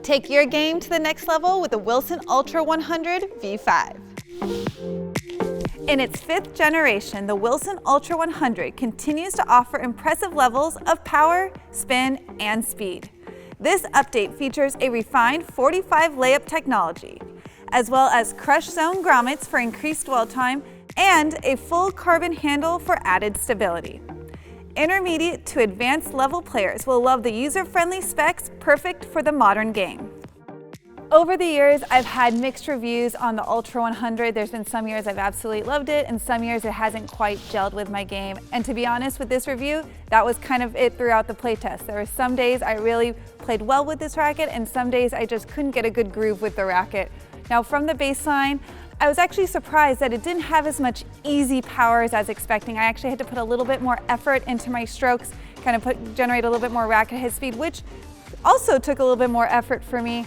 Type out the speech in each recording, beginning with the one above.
Take your game to the next level with the Wilson Ultra 100 V5. In its 5th generation, the Wilson Ultra 100 continues to offer impressive levels of power, spin, and speed. This update features a refined 45 layup technology, as well as Crush Zone Grommets for increased dwell time and a full carbon handle for added stability. Intermediate to advanced level players will love the user-friendly specs perfect for the modern game. Over the years, I've had mixed reviews on the Ultra 100. There's been some years I've absolutely loved it, and some years it hasn't quite gelled with my game. And to be honest with this review, that was kind of it throughout the playtest. There were some days I really played well with this racket, and some days I just couldn't get a good groove with the racket. Now from the baseline, I was actually surprised that it didn't have as much easy power as I was expecting. I actually had to put a little bit more effort into my strokes, kind of generate a little bit more racket head speed, which also took a little bit more effort for me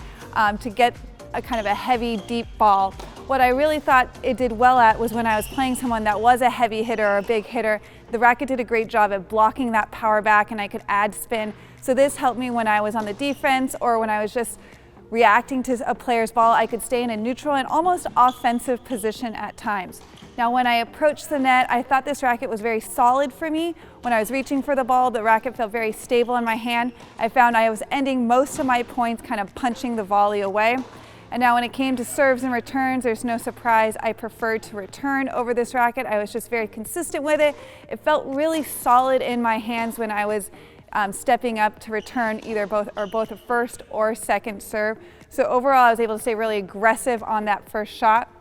to get a kind of a heavy, deep ball. What I really thought it did well at was when I was playing someone that was a heavy hitter or a big hitter, the racket did a great job at blocking that power back and I could add spin. So this helped me when I was on the defense or when I was just reacting to a player's ball. I could stay in a neutral and almost offensive position at times. Now when I approached the net, I thought this racket was very solid for me. When I was reaching for the ball, the racket felt very stable in my hand. I found I was ending most of my points kind of punching the volley away. And now when it came to serves and returns, there's no surprise, I preferred to return over this racket. I was just very consistent with it. It felt really solid in my hands when I was stepping up to return either both a first or second serve. So overall, I was able to stay really aggressive on that first shot.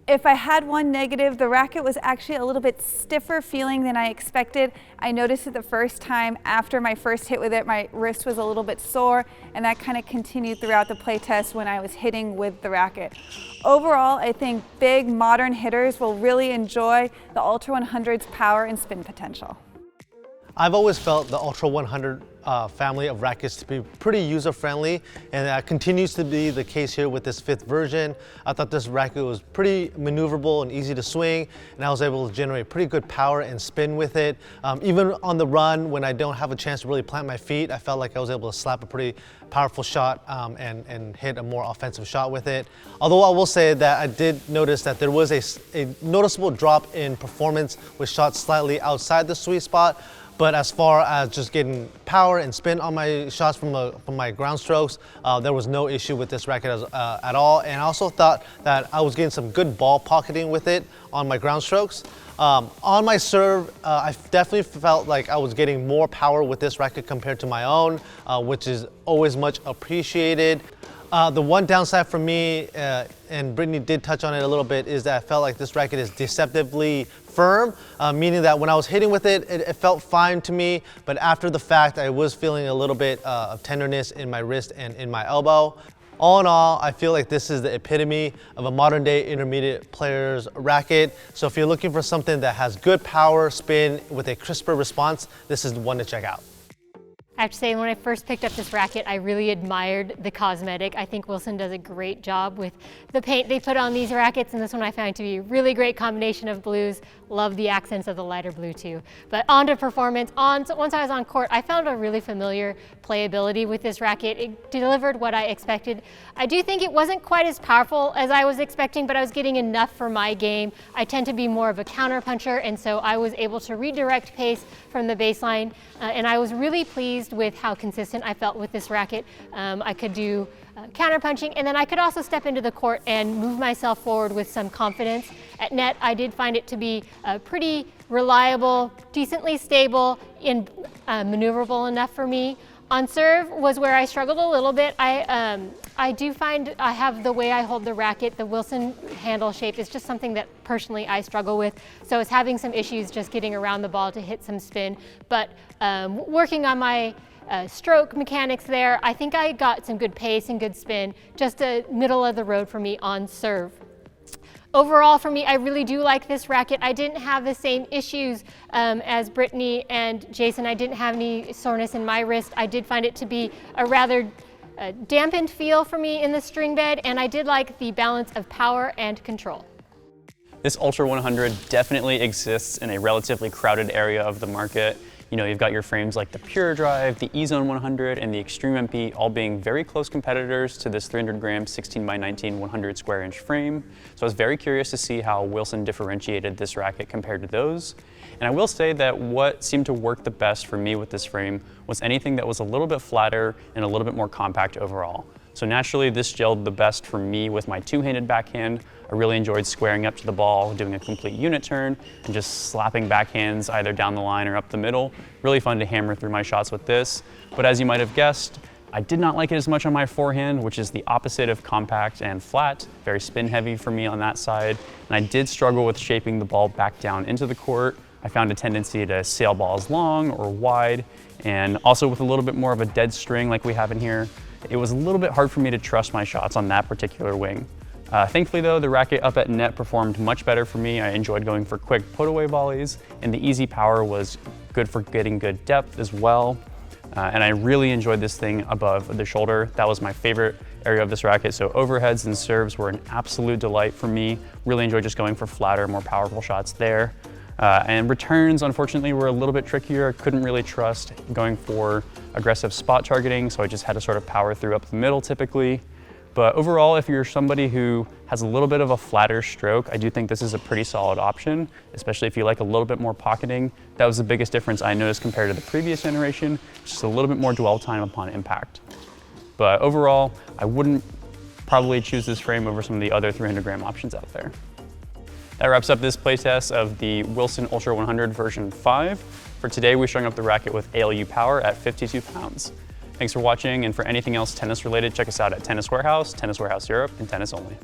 If I had one negative, the racket was actually a little bit stiffer feeling than I expected. I noticed it the first time after my first hit with it, my wrist was a little bit sore, and that kind of continued throughout the play test when I was hitting with the racket. Overall, I think big modern hitters will really enjoy the Ultra 100's power and spin potential. I've always felt the Ultra 100 family of rackets to be pretty user-friendly, and that continues to be the case here with this 5th version. I thought this racket was pretty maneuverable and easy to swing, and I was able to generate pretty good power and spin with it. Even on the run, when I don't have a chance to really plant my feet, I felt like I was able to slap a pretty powerful shot and hit a more offensive shot with it. Although I will say that I did notice that there was a noticeable drop in performance with shots slightly outside the sweet spot. But as far as just getting power and spin on my shots from my ground strokes, there was no issue with this racket at all. And I also thought that I was getting some good ball pocketing with it on my ground strokes. On my serve, I definitely felt like I was getting more power with this racket compared to my own, which is always much appreciated. The one downside for me, and Brittany did touch on it a little bit, is that I felt like this racket is deceptively firm, meaning that when I was hitting with it, it felt fine to me, but after the fact, I was feeling a little bit of tenderness in my wrist and in my elbow. All in all, I feel like this is the epitome of a modern day intermediate player's racket. So if you're looking for something that has good power, spin, with a crisper response, this is the one to check out. I have to say, when I first picked up this racket, I really admired the cosmetic. I think Wilson does a great job with the paint they put on these rackets, and this one I found to be a really great combination of blues. Love the accents of the lighter blue too. But on to performance. Once I was on court, I found a really familiar playability with this racket. It delivered what I expected. I do think it wasn't quite as powerful as I was expecting, but I was getting enough for my game. I tend to be more of a counter puncher, and so I was able to redirect pace from the baseline, and I was really pleased with how consistent I felt with this racket. I could do counter punching, and then I could also step into the court and move myself forward with some confidence. At net, I did find it to be pretty reliable, decently stable, and maneuverable enough for me. On serve was where I struggled a little bit. I do find I have the way I hold the racket, the Wilson handle shape is just something that personally I struggle with. So I was having some issues just getting around the ball to hit some spin. But working on my stroke mechanics there, I think I got some good pace and good spin, just a middle of the road for me on serve. Overall, for me, I really do like this racket. I didn't have the same issues as Brittany and Jason. I didn't have any soreness in my wrist. I did find it to be a rather dampened feel for me in the string bed, and I did like the balance of power and control. This Ultra 100 definitely exists in a relatively crowded area of the market. You've got your frames like the Pure Drive, the E-Zone 100, and the Extreme MP all being very close competitors to this 300 gram 16x19 100 square inch frame. So I was very curious to see how Wilson differentiated this racket compared to those. And I will say that what seemed to work the best for me with this frame was anything that was a little bit flatter and a little bit more compact overall. So naturally, this gelled the best for me with my two-handed backhand. I really enjoyed squaring up to the ball, doing a complete unit turn, and just slapping backhands either down the line or up the middle. Really fun to hammer through my shots with this. But as you might have guessed, I did not like it as much on my forehand, which is the opposite of compact and flat, very spin heavy for me on that side. And I did struggle with shaping the ball back down into the court. I found a tendency to sail balls long or wide, and also with a little bit more of a dead string like we have in here, it was a little bit hard for me to trust my shots on that particular wing. Thankfully though, the racket up at net performed much better for me. I enjoyed going for quick put-away volleys, and the easy power was good for getting good depth as well. And I really enjoyed this thing above the shoulder. That was my favorite area of this racket, so overheads and serves were an absolute delight for me. Really enjoyed just going for flatter, more powerful shots there. And returns, unfortunately, were a little bit trickier. I couldn't really trust going for aggressive spot targeting, so I just had to sort of power through up the middle typically. But overall, if you're somebody who has a little bit of a flatter stroke, I do think this is a pretty solid option, especially if you like a little bit more pocketing. That was the biggest difference I noticed compared to the previous generation, just a little bit more dwell time upon impact. But overall, I wouldn't probably choose this frame over some of the other 300 gram options out there. That wraps up this playtest of the Wilson Ultra 100 version 5. For today, we're showing up the racket with ALU power at 52 pounds. Thanks for watching, and for anything else tennis related, check us out at Tennis Warehouse, Tennis Warehouse Europe, and Tennis Only.